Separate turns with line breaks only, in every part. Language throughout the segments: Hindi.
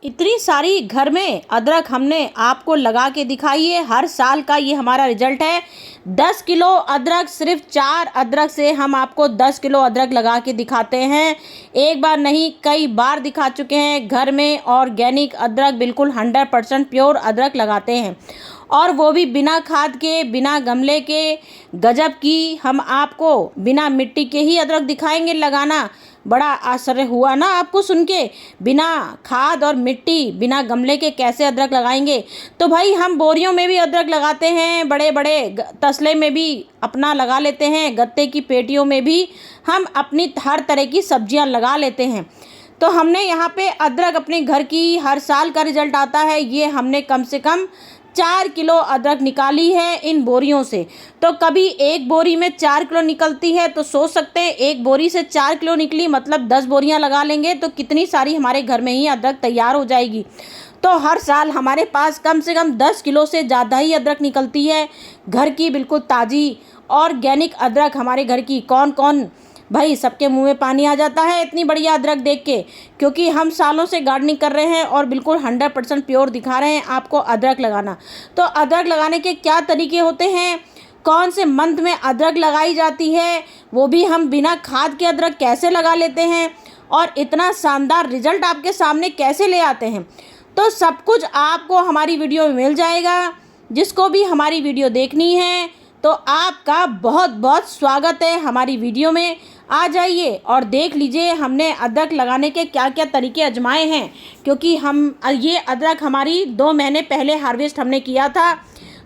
इतनी सारी घर में अदरक हमने आपको लगा के दिखाई है। हर साल का ये हमारा रिजल्ट है। 10 किलो अदरक, सिर्फ 4 अदरक से हम आपको 10 किलो अदरक लगा के दिखाते हैं। एक बार नहीं, कई बार दिखा चुके हैं। घर में ऑर्गेनिक अदरक, बिल्कुल 100% प्योर अदरक लगाते हैं, और वो भी बिना खाद के, बिना गमले के। गजब की हम आपको बिना मिट्टी के ही अदरक दिखाएंगे लगाना। बड़ा आश्चर्य हुआ ना आपको सुन के, बिना खाद और मिट्टी, बिना गमले के कैसे अदरक लगाएंगे। तो भाई हम बोरियों में भी अदरक लगाते हैं, बड़े बड़े तसले में भी अपना लगा लेते हैं, गत्ते की पेटियों में भी हम अपनी हर तरह की सब्जियां लगा लेते हैं। तो हमने यहाँ पे अदरक अपने घर की हर साल का रिजल्ट आता है। ये हमने कम से कम 4 किलो अदरक निकाली है इन बोरियों से। तो कभी एक बोरी में 4 किलो निकलती है, तो सोच सकते हैं एक बोरी से 4 किलो निकली, मतलब 10 बोरियां लगा लेंगे तो कितनी सारी हमारे घर में ही अदरक तैयार हो जाएगी। तो हर साल हमारे पास कम से कम 10 किलो से ज़्यादा ही अदरक निकलती है घर की, बिल्कुल ताज़ी ऑर्गेनिक अदरक हमारे घर की। कौन कौन भाई, सबके मुंह में पानी आ जाता है इतनी बढ़िया अदरक देख के, क्योंकि हम सालों से गार्डनिंग कर रहे हैं और बिल्कुल 100% प्योर दिखा रहे हैं आपको अदरक लगाना। तो अदरक लगाने के क्या तरीके होते हैं, कौन से मंथ में अदरक लगाई जाती है, वो भी हम बिना खाद के अदरक कैसे लगा लेते हैं, और इतना शानदार रिजल्ट आपके सामने कैसे ले आते हैं, तो सब कुछ आपको हमारी वीडियो में मिल जाएगा। जिसको भी हमारी वीडियो देखनी है तो आपका बहुत बहुत स्वागत है हमारी वीडियो में। आ जाइए और देख लीजिए हमने अदरक लगाने के क्या क्या तरीके आजमाए हैं, क्योंकि ये अदरक हमारी 2 महीने पहले हार्वेस्ट हमने किया था।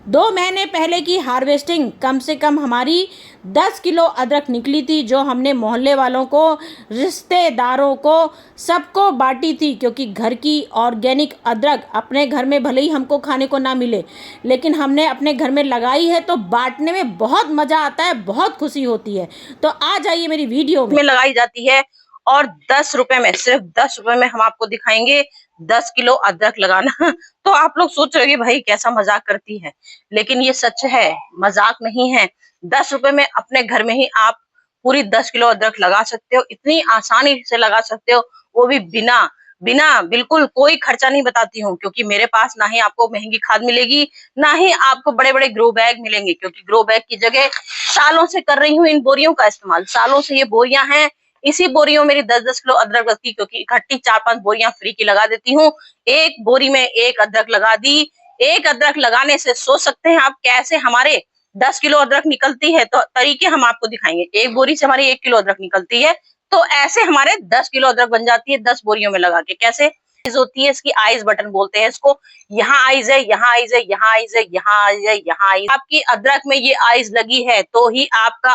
2 महीने पहले की हार्वेस्टिंग कम से कम हमारी 10 किलो अदरक निकली थी, जो हमने मोहल्ले वालों को, रिश्तेदारों को, सबको बांटी थी। क्योंकि घर की ऑर्गेनिक अदरक अपने घर में भले ही हमको खाने को ना मिले, लेकिन हमने अपने घर में लगाई है तो बांटने में बहुत मज़ा आता है, बहुत खुशी होती है। तो आ जाइए मेरी वीडियो में
लगाई जाती है, और 10 रुपए में, सिर्फ 10 रुपए में हम आपको दिखाएंगे 10 किलो अदरक लगाना। तो आप लोग सोच रहे हैं भाई कैसा मजाक करती है, लेकिन ये सच है, मजाक नहीं है। 10 रुपए में अपने घर में ही आप पूरी 10 किलो अदरक लगा सकते हो, इतनी आसानी से लगा सकते हो, वो भी बिना बिना बिल्कुल कोई खर्चा नहीं बताती हूँ, क्योंकि मेरे पास ना ही आपको महंगी खाद मिलेगी, ना ही आपको बड़े बड़े ग्रो बैग मिलेंगे, क्योंकि ग्रो बैग की जगह सालों से कर रही हूँ इन बोरियों का इस्तेमाल। सालों से ये बोरियां हैं, इसी बोरियों मेरी 10-10 किलो अदरक लगती, क्योंकि इकट्ठी 4-5 बोरियां फ्री की लगा देती हूँ। एक बोरी में एक अदरक लगा दी। एक अदरक लगाने से सोच सकते हैं आप कैसे हमारे 10 किलो अदरक निकलती है। तो तरीके हम आपको दिखाएंगे। एक बोरी से हमारी 1 किलो अदरक निकलती है, तो ऐसे हमारे 10 किलो अदरक बन जाती है 10 बोरियों में लगा के। कैसे होती है, इसकी आइज बटन बोलते हैं इसको। यहाँ आइज है, यहाँ आइज है, यहाँ आइज है, यहाँ आइज है, यहाँ आइज। आपकी अदरक में ये आइज लगी है तो ही आपका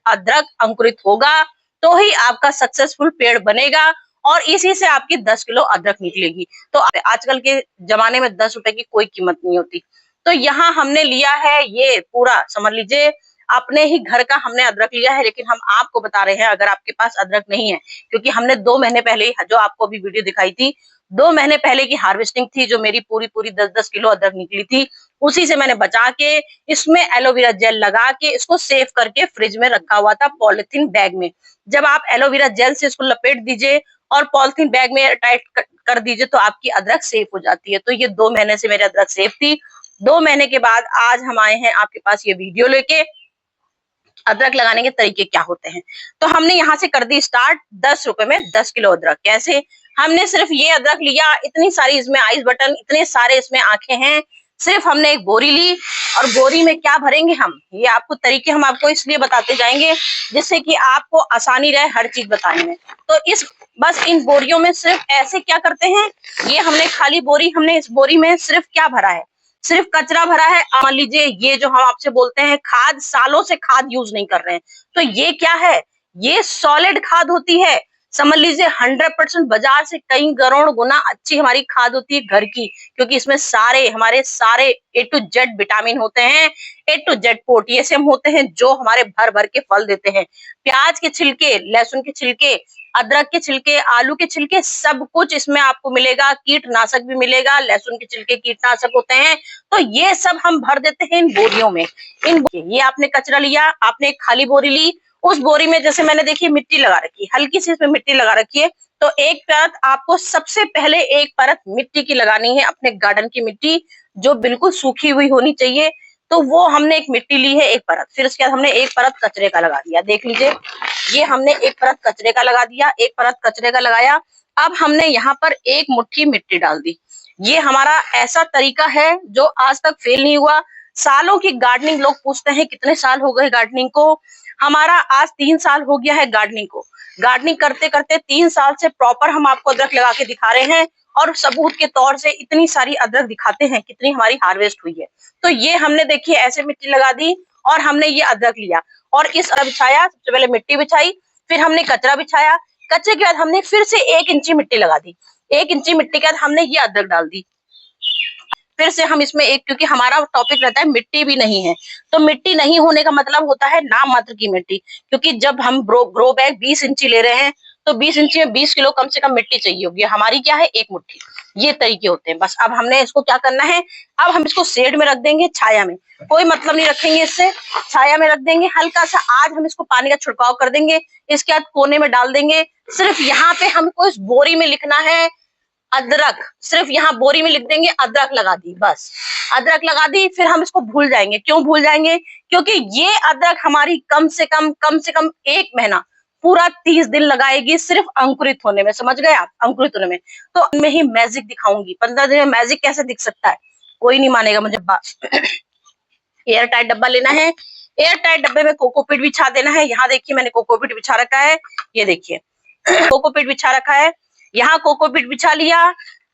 अदरक अंकुरित होगा, तो ही आपका सक्सेसफुल पेड़ बनेगा, और इसी से आपकी 10 किलो अदरक निकलेगी। तो आजकल के जमाने में 10 रुपए की कोई कीमत नहीं होती। तो यहाँ हमने लिया है, ये पूरा समझ लीजिए अपने ही घर का हमने अदरक लिया है, लेकिन हम आपको बता रहे हैं अगर आपके पास अदरक नहीं है, क्योंकि हमने 2 महीने पहले जो आपको अभी वीडियो दिखाई थी, 2 महीने पहले की हार्वेस्टिंग थी, जो मेरी पूरी पूरी 10-10 किलो अदरक निकली थी, उसी से मैंने बचा के इसमें एलोवेरा जेल लगा के इसको सेव करके फ्रिज में रखा हुआ था पॉलिथीन बैग में। जब आप एलोवेरा जेल से इसको लपेट दीजिए और पॉलिथीन बैग में टाइट कर दीजिए, तो आपकी अदरक सेफ हो जाती है। तो ये 2 महीने से मेरी अदरक सेफ थी। 2 महीने के बाद आज हम आए हैं आपके पास ये वीडियो लेके, अदरक लगाने के तरीके क्या होते हैं। तो हमने यहाँ से कर दी स्टार्ट 10 रुपए में 10 किलो अदरक। कैसे, हमने सिर्फ ये अदरक लिया, इतनी सारी इसमें आइस बटन, इतने सारे इसमें आंखें हैं। सिर्फ हमने एक बोरी ली, और बोरी में क्या भरेंगे हम, ये आपको तरीके हम आपको इसलिए बताते जाएंगे जिससे कि आपको आसानी रहे हर चीज बताने में। तो बस इन बोरियों में सिर्फ ऐसे क्या करते हैं, ये हमने खाली बोरी, हमने इस बोरी में सिर्फ क्या भरा है, सिर्फ कचरा भरा है। मान लीजिए ये जो हम आपसे बोलते हैं खाद, सालों से खाद यूज नहीं कर रहे हैं, तो ये क्या है, ये सॉलिड खाद होती है। समझ लीजिए 100% बाजार से कई करोड़ गुना अच्छी हमारी खाद होती है घर की, क्योंकि इसमें हमारे सारे A to Z विटामिन होते हैं, A to Z पोटेशियम होते हैं, जो हमारे भर भर के फल देते हैं। प्याज के छिलके, लहसुन के छिलके, अदरक के छिलके, आलू के छिलके, सब कुछ इसमें आपको मिलेगा। कीटनाशक भी मिलेगा, लहसुन के छिलके कीटनाशक होते हैं। तो ये सब हम भर देते हैं इन बोरियों में। ये आपने कचरा लिया, आपने एक खाली बोरी ली, उस बोरी में जैसे मैंने देखिए मिट्टी लगा रखी है, हल्की सी इसमें मिट्टी लगा रखी है, तो एक परत आपको सबसे पहले एक परत मिट्टी की लगानी है, अपने गार्डन की मिट्टी जो बिल्कुल सूखी हुई होनी चाहिए। तो वो हमने एक मिट्टी ली है एक परत, फिर उसके बाद हमने एक परत कचरे का लगा दिया। देख लीजिए, ये हमने एक परत कचरे का लगा दिया, एक परत कचरे का लगाया। अब हमने यहाँ पर एक मुट्ठी मिट्टी डाल दी। ये हमारा ऐसा तरीका है जो आज तक फेल नहीं हुआ। सालों की गार्डनिंग, लोग पूछते हैं कितने साल हो गए गार्डनिंग को। हमारा आज 3 साल हो गया है गार्डनिंग को। गार्डनिंग करते करते 3 साल से प्रॉपर हम आपको अदरक लगा के दिखा रहे हैं और सबूत के तौर से इतनी सारी अदरक दिखाते हैं कितनी हमारी हार्वेस्ट हुई है। तो ये हमने देखिए ऐसे मिट्टी लगा दी और हमने ये अदरक लिया और इस बिछाया। सबसे पहले मिट्टी बिछाई, फिर हमने कचरा बिछाया। कचरे के बाद हमने फिर से 1 इंची मिट्टी लगा दी। 1 इंची मिट्टी के बाद हमने ये अदरक डाल दी। फिर से हम इसमें एक, क्योंकि हमारा टॉपिक रहता है मिट्टी भी नहीं है, तो मिट्टी नहीं होने का मतलब होता है नाम मात्र की मिट्टी। क्योंकि जब हम ग्रो बैग 20 इंची ले रहे हैं तो 20 इंची में 20 किलो कम से कम मिट्टी चाहिए होगी। हमारी क्या है, 1 मुट्ठी। ये तरीके होते हैं। बस अब हमने इसको क्या करना है, अब हम इसको शेड में रख देंगे, छाया में। कोई मतलब नहीं रखेंगे इससे, छाया में रख देंगे। हल्का सा आज हम इसको पानी का छिड़काव कर देंगे, इसके बाद कोने में डाल देंगे। सिर्फ यहाँ पे हमको इस बोरी में लिखना है अदरक, सिर्फ यहाँ बोरी में लिख देंगे अदरक लगा दी, बस अदरक लगा दी। फिर हम इसको भूल जाएंगे। क्यों भूल जाएंगे, क्योंकि ये अदरक हमारी कम से कम 1 महीना, पूरा 30 दिन लगाएगी सिर्फ अंकुरित होने में। समझ गए आप, अंकुरित होने में। तो इनमें ही मैजिक दिखाऊंगी। 15 दिन में मैजिक कैसे दिख सकता है, कोई नहीं मानेगा मुझे बात। एयर टाइट डब्बा लेना है, एयर टाइट डब्बे में कोकोपीट बिछा देना है। यहाँ देखिए मैंने कोकोपीट बिछा रखा है, ये देखिए कोकोपीट बिछा रखा है। यहाँ कोकोपीट बिछा लिया।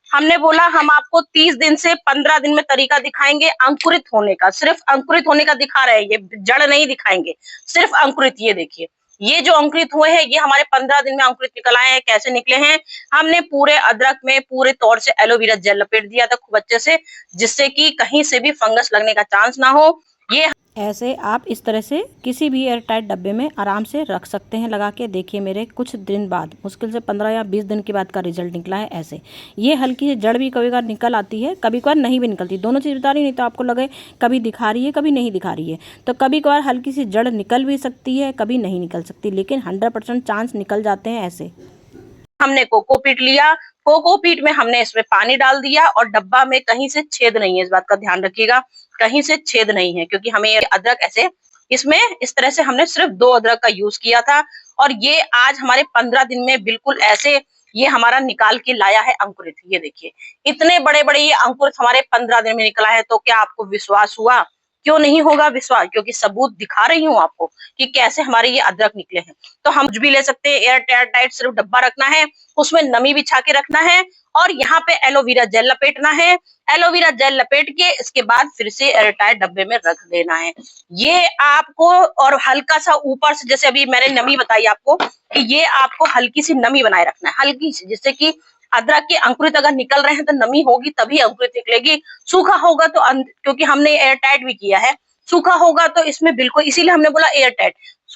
हमने बोला हम आपको 30 दिन से 15 दिन में तरीका दिखाएंगे अंकुरित होने का, सिर्फ अंकुरित होने का दिखा रहे हैं, ये जड़ नहीं दिखाएंगे, सिर्फ अंकुरित। ये देखिए, ये जो अंकुरित हुए हैं ये हमारे 15 दिन में अंकुरित निकल आए हैं। कैसे निकले हैं, हमने पूरे अदरक में पूरे तौर से एलोवेरा जेल लपेट दिया था खूब अच्छे से, जिससे कि कहीं से भी फंगस लगने का चांस ना हो। ये
ऐसे आप इस तरह से किसी भी एयर टाइट डब्बे में आराम से रख सकते हैं लगा के। देखिए मेरे कुछ दिन बाद, मुश्किल से 15 या 20 दिन के बाद का रिजल्ट निकला है ऐसे। ये हल्की सी जड़ भी कभी कभार निकल आती है, कभी कभार नहीं भी निकलती। दोनों चीज़ बता रही, नहीं तो आपको लगे कभी दिखा रही है कभी नहीं दिखा रही है। तो कभी कभार हल्की सी जड़ निकल भी सकती है, कभी नहीं निकल सकती, लेकिन 100% चांस निकल जाते हैं ऐसे।
हमने कोकोपीट लिया, कोकोपीट में हमने इसमें पानी डाल दिया और डब्बा में कहीं से छेद नहीं है, इस बात का ध्यान रखिएगा, कहीं से छेद नहीं है। क्योंकि हमें अदरक ऐसे, इसमें इस तरह से हमने सिर्फ 2 अदरक का यूज किया था और ये आज हमारे 15 दिन में बिल्कुल ऐसे ये हमारा निकाल के लाया है अंकुरित। ये देखिए इतने बड़े बड़े ये अंकुरित हमारे 15 दिन में निकला है। तो क्या आपको विश्वास हुआ? क्यों नहीं होगा विश्वास, क्योंकि सबूत दिखा रही हूँ आपको कि कैसे हमारे ये अदरक निकले हैं। तो हम कुछ भी ले सकते हैं, एयर टाइट सिर्फ डब्बा रखना है, उसमें नमी बिछा के रखना है और यहाँ पे एलोवेरा जेल लपेटना है। एलोवेरा जेल लपेट के इसके बाद फिर से एयर टाइट डब्बे में रख देना है। ये आपको, और हल्का सा ऊपर से, जैसे अभी मैंने नमी बताई आपको कि ये आपको हल्की सी नमी बनाए रखना है, हल्की सी, जिससे कि अदरक के अंकुरित अगर निकल रहे हैं तो नमी होगी तभी अंकुरित निकलेगी। सूखा होगा तो क्योंकि हमने एयर टाइट भी किया है, सूखा होगा तो इसमें बिल्कुल, इसीलिए हमने बोला एयर टाइट।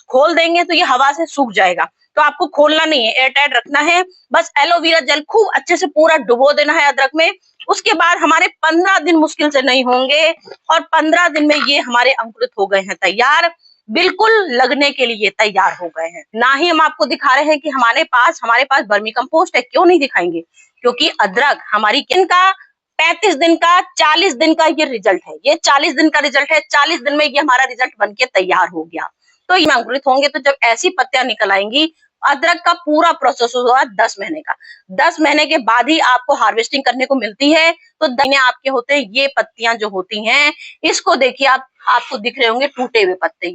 खोल देंगे तो ये हवा से सूख जाएगा, तो आपको खोलना नहीं है, एयर टाइट रखना है। बस एलोवेरा जेल खूब अच्छे से पूरा डुबो देना है अदरक में। उसके बाद हमारे 15 दिन मुश्किल से नहीं होंगे और 15 दिन में ये हमारे अंकुरित हो गए हैं तैयार, बिल्कुल लगने के लिए तैयार हो गए हैं। ना ही हम आपको दिखा रहे हैं कि हमारे पास वर्मी कंपोस्ट है। क्यों नहीं दिखाएंगे, क्योंकि अदरक हमारी किन का 35 दिन का 40 दिन का ये रिजल्ट है, ये 40 दिन का रिजल्ट है। 40 दिन में ये हमारा रिजल्ट बन के तैयार हो गया। तो ये अंकुरित होंगे, तो जब ऐसी पत्तियां निकल आएंगी, अदरक का पूरा प्रोसेस होगा 10 महीने का। 10 महीने के बाद ही आपको हार्वेस्टिंग करने को मिलती है। तो दाने आपके होते हैं, ये पत्तियां जो होती हैं, इसको देखिए आप, आपको दिख रहे होंगे टूटे हुए पत्ते।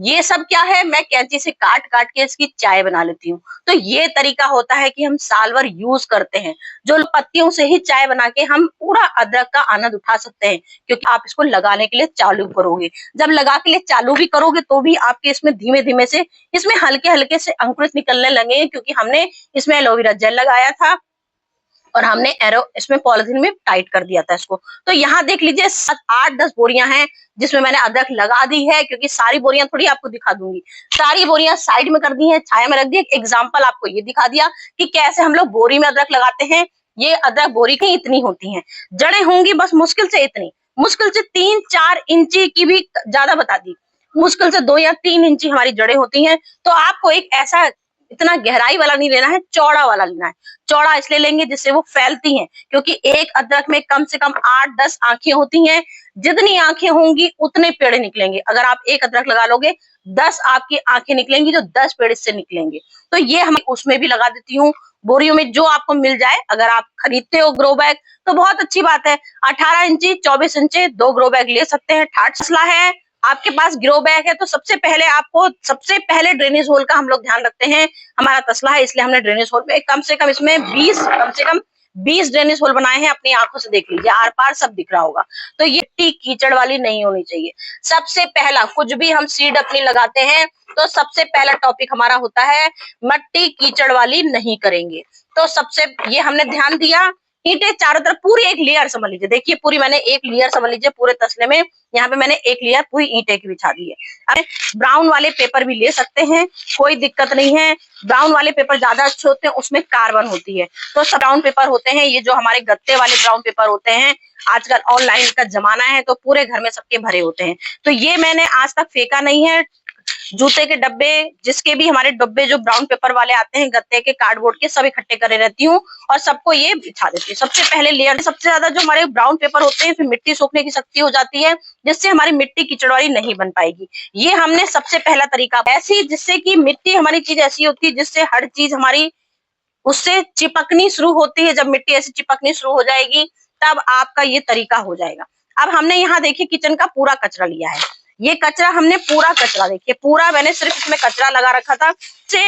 ये सब क्या है, मैं कैंची से काट काट के इसकी चाय बना लेती हूँ। तो ये तरीका होता है कि हम साल भर यूज करते हैं, जो पत्तियों से ही चाय बना के हम पूरा अदरक का आनंद उठा सकते हैं। क्योंकि आप इसको लगाने के लिए चालू करोगे, जब लगा के लिए चालू भी करोगे तो भी आपके इसमें धीमे धीमे से इसमें हल्के हल्के से अंकुरित निकलने लगे, क्योंकि हमने इसमें एलोवेरा जेल लगाया था और हमने इसमें पॉलिथीन में टाइट कर दिया था इसको। तो यहाँ देख लीजिए 7-8-10 बोरियां हैं जिसमें मैंने अदरक लगा दी है, क्योंकि सारी बोरियां थोड़ी आपको दिखा दूंगी। सारी बोरियां साइड में कर दी है, छाया में रख दी। एक एग्जाम्पल आपको ये दिखा दिया कि कैसे हम लोग बोरी में अदरक लगाते हैं। ये अदरक बोरी की इतनी होती है, जड़ें होंगी बस मुश्किल से इतनी, मुश्किल से 3-4 इंची की भी ज्यादा बता दी, मुश्किल से 2 या 3 इंची हमारी जड़ें होती हैं। तो आपको एक ऐसा इतना गहराई वाला नहीं लेना है, चौड़ा वाला लेना है। चौड़ा इसलिए लेंगे जिससे वो फैलती हैं, क्योंकि एक अदरक में कम से कम 8-10 आंखें होती हैं। जितनी आंखें होंगी उतने पेड़ निकलेंगे। अगर आप एक अदरक लगा लोगे, 10 आपकी आंखें निकलेंगी, जो 10 पेड़ इससे निकलेंगे। तो ये हम उसमें भी लगा देती हूँ, बोरियों में जो आपको मिल जाए। अगर आप खरीदते हो ग्रो बैग तो बहुत अच्छी बात है। 18 इंची 24 इंची 2 ग्रो बैग ले सकते हैं। ठाठ मसला है, आपके पास ग्रो बैग है तो सबसे पहले ड्रेनेज होल का हम लोग ध्यान रखते हैं। हमारा तसला है इसलिए हमने ड्रेनेज होल में कम से कम इसमें 20 ड्रेनेज होल बनाए हैं। अपनी आंखों से देख लीजिए, आर पार सब दिख रहा होगा। तो ये मिट्टी कीचड़ वाली नहीं होनी चाहिए। सबसे पहला कुछ भी हम सीड अपनी लगाते हैं तो सबसे पहला टॉपिक हमारा होता है मिट्टी कीचड़ वाली नहीं करेंगे। तो सबसे ये हमने ध्यान दिया। ईंटें चारों तरफ पूरी एक लेयर समझ लीजिए, देखिए पूरी मैंने एक लेयर समझ लीजिए पूरे तसले में। यहाँ पे मैंने एक लेयर पूरी ईंटें की बिछा दी है। अब ब्राउन वाले पेपर भी ले सकते हैं, कोई दिक्कत नहीं है। ब्राउन वाले पेपर ज्यादा अच्छे होते हैं, उसमें कार्बन होती है। तो सब ब्राउन पेपर होते हैं, ये जो हमारे गत्ते वाले ब्राउन पेपर होते हैं। आजकल ऑनलाइन का जमाना है तो पूरे घर में सबके भरे होते हैं। तो ये मैंने आज तक फेंका नहीं है। जूते के डब्बे, जिसके भी हमारे डब्बे जो ब्राउन पेपर वाले आते हैं, गत्ते के, कार्डबोर्ड के, सब इकट्ठे करे रहती हूँ और सबको ये बिछा देती हूँ। सबसे पहले लेयर सबसे ज्यादा जो हमारे ब्राउन पेपर होते हैं, फिर मिट्टी सोखने की शक्ति हो जाती है, जिससे हमारी मिट्टी कीचड़वाली नहीं बन पाएगी। ये हमने सबसे पहला तरीका ऐसी, जिससे कि मिट्टी हमारी चीज ऐसी होती है जिससे हर चीज हमारी उससे चिपकनी शुरू होती है। जब मिट्टी ऐसी चिपकनी शुरू हो जाएगी तब आपका ये तरीका हो जाएगा। अब हमने यहाँ देखिए किचन का पूरा कचरा लिया है। ये कचरा हमने पूरा कचरा देखिए पूरा मैंने सिर्फ इसमें कचरा लगा रखा था। से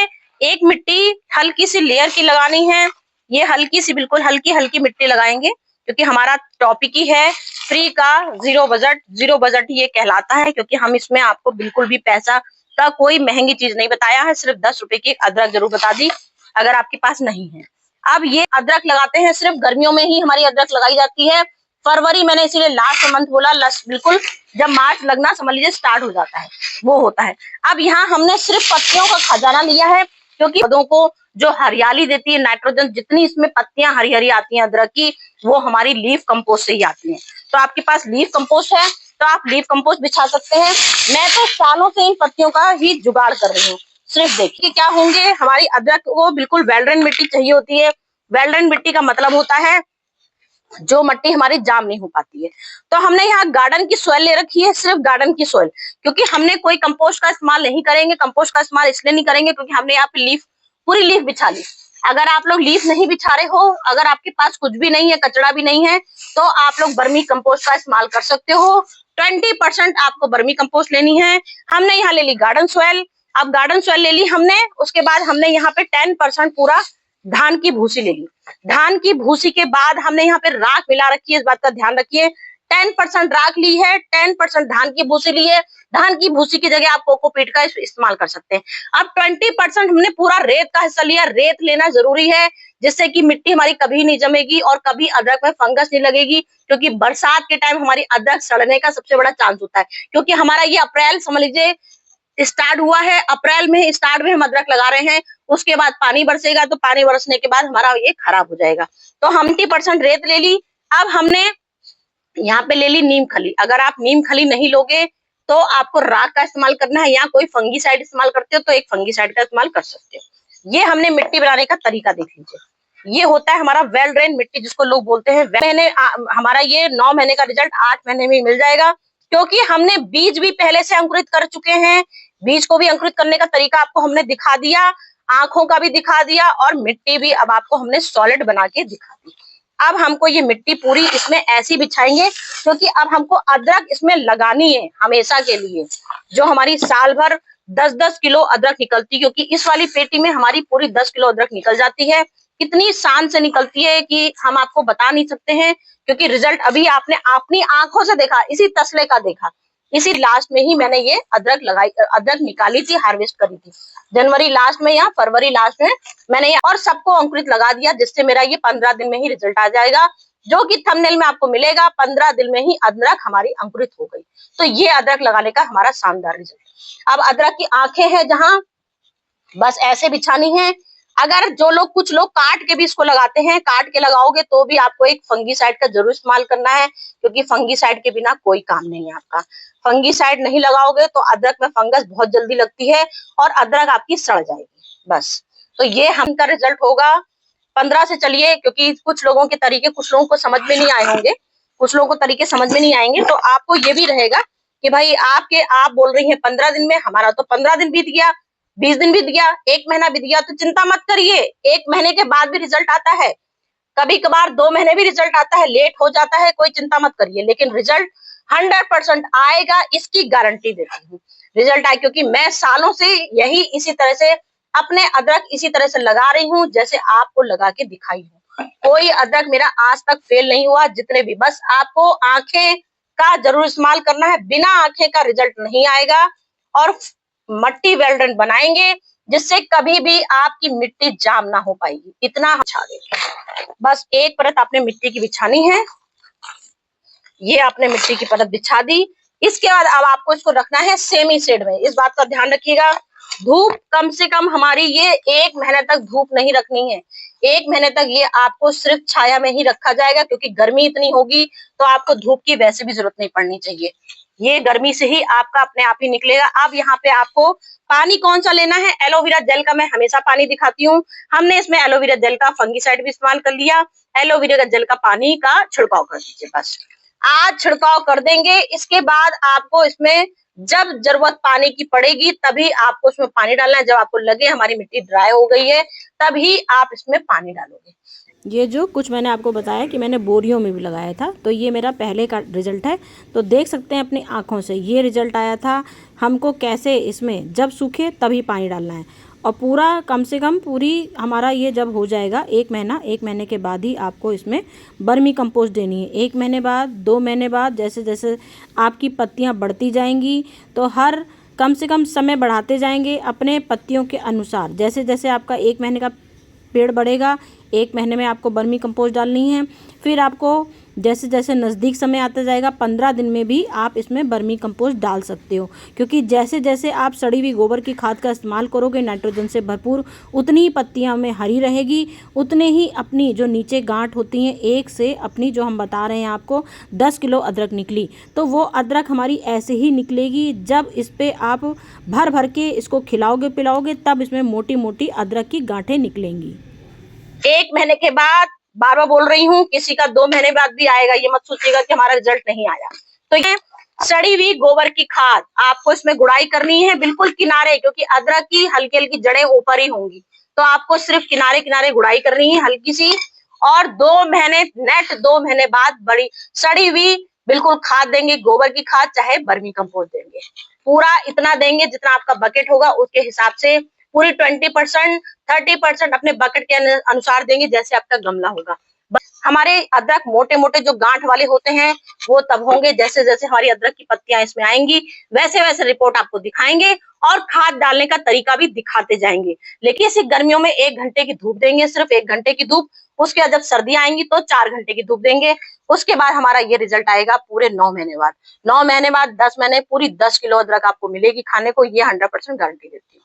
एक मिट्टी हल्की सी लेयर की लगानी है। ये हल्की सी, बिल्कुल हल्की हल्की मिट्टी लगाएंगे, क्योंकि हमारा टॉपिक ही है फ्री का जीरो बजट। जीरो बजट ये कहलाता है, क्योंकि हम इसमें आपको बिल्कुल भी पैसा का कोई महंगी चीज नहीं बताया है। सिर्फ 10 रुपए की अदरक जरूर बता दी अगर आपके पास नहीं है। अब ये अदरक लगाते हैं, सिर्फ गर्मियों में ही हमारी अदरक लगाई जाती है। फरवरी मैंने इसीलिए लास्ट मंथ बोला, बिल्कुल जब मार्च लगना समझ लीजिए स्टार्ट हो जाता है, वो होता है। अब यहाँ हमने सिर्फ पत्तियों का खजाना लिया है, क्योंकि पौधों को जो हरियाली देती है, नाइट्रोजन, जितनी इसमें पत्तियां हरी हरी आती हैं अदरक की, वो हमारी लीफ कंपोस्ट से ही आती हैं। तो आपके पास लीफ कंपोस्ट है तो आप लीफ कंपोस्ट बिछा सकते हैं। मैं तो सालों से इन पत्तियों का ही जुगाड़ कर रही हूँ। सिर्फ देखिए क्या होंगे, हमारी अदरक को बिल्कुल वेल-ड्रेन मिट्टी चाहिए होती है। वेल-ड्रेन मिट्टी का मतलब होता है जो मिट्टी हमारी जाम नहीं हो पाती है। तो हमने यहाँ गार्डन की सॉइल ले रखी है, सिर्फ गार्डन की सॉइल, क्योंकि हमने कोई कंपोस्ट का इस्तेमाल नहीं करेंगे। कंपोस्ट का इस्तेमाल इसलिए नहीं करेंगे क्योंकि हमने यहाँ पे पूरी लीफ बिछा ली। अगर आप लोग लीफ नहीं बिछा रहे हो, अगर आपके पास कुछ भी नहीं है, कचड़ा भी नहीं है, तो आप लोग बर्मी कंपोस्ट का इस्तेमाल कर सकते हो। 20% आपको बर्मी कंपोस्ट लेनी है। हमने यहाँ ले ली गार्डन सॉइल। अब गार्डन सॉइल ले ली हमने, उसके बाद हमने यहाँ पे 10% पूरा धान की भूसी ले ली। धान की भूसी के बाद हमने यहाँ पे राख मिला रखी है, इस बात का ध्यान रखिए। 10% राख ली है, 10% धान की भूसी ली है। धान की भूसी की जगह आप कोकोपीट का इस्तेमाल कर सकते हैं। अब 20% हमने पूरा रेत का हिस्सा लिया। रेत लेना जरूरी है, जिससे कि मिट्टी हमारी कभी नहीं जमेगी और कभी अदरक में फंगस नहीं लगेगी, क्योंकि बरसात के टाइम हमारी अदरक सड़ने का सबसे बड़ा चांस होता है। क्योंकि हमारा ये अप्रैल समझ लीजिए स्टार्ट हुआ है, अप्रैल में स्टार्ट में हम अदरक लगा रहे हैं, उसके बाद पानी बरसेगा, तो पानी बरसने के बाद हमारा ये खराब हो जाएगा। तो हम 20% रेत ले ली। अब हमने यहाँ पे ले ली नीम खली। अगर आप नीम खली नहीं लोगे तो आपको राख का इस्तेमाल करना है, या कोई फंगीसाइड इस्तेमाल करते हो तो एक फंगीसाइड का इस्तेमाल कर सकते हो। ये हमने मिट्टी बनाने का तरीका देख लीजिए। ये होता है हमारा वेल ड्रेन मिट्टी, जिसको लोग बोलते हैं। हमारा ये 9 महीने का रिजल्ट 8 महीने में मिल जाएगा, क्योंकि हमने बीज भी पहले से अंकुरित कर चुके हैं। बीज को भी अंकुरित करने का तरीका आपको हमने दिखा दिया, आंखों का भी दिखा दिया, और मिट्टी भी अब आपको हमने सॉलिड बना के दिखा दी। अब हमको ये मिट्टी पूरी इसमें ऐसी बिछाएंगे, क्योंकि अब हमको अदरक इसमें लगानी है हमेशा के लिए, जो हमारी साल भर 10-10 किलो अदरक निकलती है। क्योंकि इस वाली पेटी में हमारी पूरी 10 किलो अदरक निकल जाती है। कितनी शान से निकलती है कि हम आपको बता नहीं सकते हैं, क्योंकि रिजल्ट अभी आपने अपनी आंखों से देखा, इसी तसले का देखा। इसी लास्ट में ही मैंने ये अदरक निकाली थी, हार्वेस्ट करी थी जनवरी लास्ट में या फरवरी लास्ट में मैंने ये, और सबको अंकुरित लगा दिया, जिससे मेरा ये 15 दिन में ही रिजल्ट आ जाएगा, जो कि थंबनेल में आपको मिलेगा। 15 दिन में ही अदरक हमारी अंकुरित हो गई। तो ये अदरक लगाने का हमारा शानदार रिजल्ट। अब अदरक की आंखें हैं जहां, बस ऐसे बिछानी है। अगर कुछ लोग काट के भी इसको लगाते हैं, काट के लगाओगे तो भी आपको एक फंगीसाइड का जरूर इस्तेमाल करना है, क्योंकि फंगीसाइड के बिना कोई काम नहीं है आपका। फंगीसाइड नहीं लगाओगे तो अदरक में फंगस बहुत जल्दी लगती है और अदरक आपकी सड़ जाएगी। बस तो ये हमका रिजल्ट होगा 15 से चलिए, क्योंकि कुछ लोगों के तरीके कुछ लोगों को समझ में नहीं आए होंगे, कुछ लोगों को तरीके समझ में नहीं आएंगे, तो आपको ये भी रहेगा कि भाई आप बोल रही हैं 15 दिन में, हमारा तो 15 दिन बीत गया, 20 दिन बीत गया, 1 महीना बीत गया, तो चिंता मत करिए, 1 महीने के बाद भी रिजल्ट आता है, कभी कभार 2 महीने भी रिजल्ट आता है, लेट हो जाता है, कोई चिंता मत करिए, लेकिन रिजल्ट 100% आएगा, इसकी गारंटी देती हूँ। रिजल्ट आए, क्योंकि मैं सालों से यही इसी तरह से अपने अदरक इसी तरह से लगा रही हूँ, जैसे आपको लगा के दिखाई हूँ। कोई अदरक मेरा आज तक फेल नहीं हुआ, जितने भी, बस आपको आंखें का जरूर इस्तेमाल करना है, बिना आंखें का रिजल्ट नहीं आएगा। और मट्टी वेल्डन बनाएंगे, जिससे कभी भी आपकी मिट्टी जाम ना हो पाएगी, इतना बिछा देंगे। बस एक परत आपने मिट्टी की बिछानी है, ये आपने मिट्टी की परत बिछा दी। इसके बाद अब आपको इसको रखना है सेमी शेड में, इस बात का ध्यान रखिएगा। धूप कम से कम हमारी ये 1 महीने तक धूप नहीं रखनी है, 1 महीने तक ये आपको सिर्फ छाया में ही रखा जाएगा, क्योंकि गर्मी इतनी होगी तो आपको धूप की वैसे भी जरूरत नहीं पड़नी चाहिए, ये गर्मी से ही आपका अपने आप ही निकलेगा। अब यहाँ पे आपको पानी कौन सा लेना है, एलोवेरा जेल का मैं हमेशा पानी दिखाती हूँ, हमने इसमें एलोवेरा जेल का फंगीसाइड भी इस्तेमाल कर लिया, एलोवेरा जेल का पानी का छिड़काव कर दीजिए, बस आज छिड़काव कर देंगे। इसके बाद आपको इसमें जब जरूरत पानी की पड़ेगी तभी आपको इसमें पानी डालना है, जब आपको लगे हमारी मिट्टी ड्राई हो गई है तभी आप इसमें पानी डालोगे।
ये जो कुछ मैंने आपको बताया कि मैंने बोरियों में भी लगाया था, तो ये मेरा पहले का रिजल्ट है, तो देख सकते हैं अपनी आँखों से ये रिजल्ट आया था। हमको कैसे इसमें जब सूखे तभी पानी डालना है, और पूरा कम से कम पूरी हमारा ये जब हो जाएगा 1 महीना, 1 महीने के बाद ही आपको इसमें बर्मी कंपोस्ट देनी है। 1 महीने बाद, 2 महीने बाद, जैसे जैसे आपकी पत्तियाँ बढ़ती जाएंगी तो हर कम से कम समय बढ़ाते जाएंगे अपने पत्तियों के अनुसार। जैसे जैसे आपका 1 महीने का पेड़ बढ़ेगा, 1 महीने में आपको बर्मी कंपोस्ट डालनी है, फिर आपको जैसे जैसे नज़दीक समय आता जाएगा 15 दिन में भी आप इसमें बर्मी कंपोस्ट डाल सकते हो, क्योंकि जैसे जैसे आप सड़ी हुई गोबर की खाद का इस्तेमाल करोगे नाइट्रोजन से भरपूर, उतनी ही पत्तियां में हरी रहेगी, उतने ही अपनी जो नीचे गांठ होती हैं, एक से अपनी जो हम बता रहे हैं आपको 10 किलो अदरक निकली, तो वो अदरक हमारी ऐसे ही निकलेगी जब इस पर आप भर भर के इसको खिलाओगे पिलाओगे, तब इसमें मोटी मोटी अदरक की गांठें निकलेंगी।
1 महीने के बाद, बार बार बोल रही हूँ, किसी का 2 महीने बाद भी आएगा, ये मत सोचिएगा कि हमारा रिजल्ट नहीं आया। तो ये सड़ी हुई गोबर की खाद आपको इसमें गुड़ाई करनी है, बिल्कुल किनारे, क्योंकि अदरक की हल्की हल्की जड़ें ऊपर ही होंगी, तो आपको सिर्फ किनारे किनारे गुड़ाई करनी है हल्की सी। और 2 महीने, नेट 2 महीने बाद बड़ी सड़ी हुई बिल्कुल खाद देंगे, गोबर की खाद चाहे बर्मी कंपोस्ट देंगे, पूरा इतना देंगे जितना आपका बकेट होगा उसके हिसाब से, पूरी 20% 30% अपने बकेट के अनुसार देंगे, जैसे आपका गमला होगा। हमारे अदरक मोटे मोटे जो गांठ वाले होते हैं वो तब होंगे जैसे जैसे हमारी अदरक की पत्तियां इसमें आएंगी, वैसे वैसे रिपोर्ट आपको दिखाएंगे और खाद डालने का तरीका भी दिखाते जाएंगे। लेकिन इसी गर्मियों में 1 घंटे की धूप देंगे, सिर्फ 1 घंटे की धूप, उसके बाद जब सर्दियां आएंगी तो 4 घंटे की धूप देंगे। उसके बाद हमारा ये रिजल्ट आएगा पूरे 9 महीने बाद, 9 महीने बाद 10 महीने, पूरी 10 किलो अदरक आपको मिलेगी खाने को, ये 100% गारंटी देती हूँ।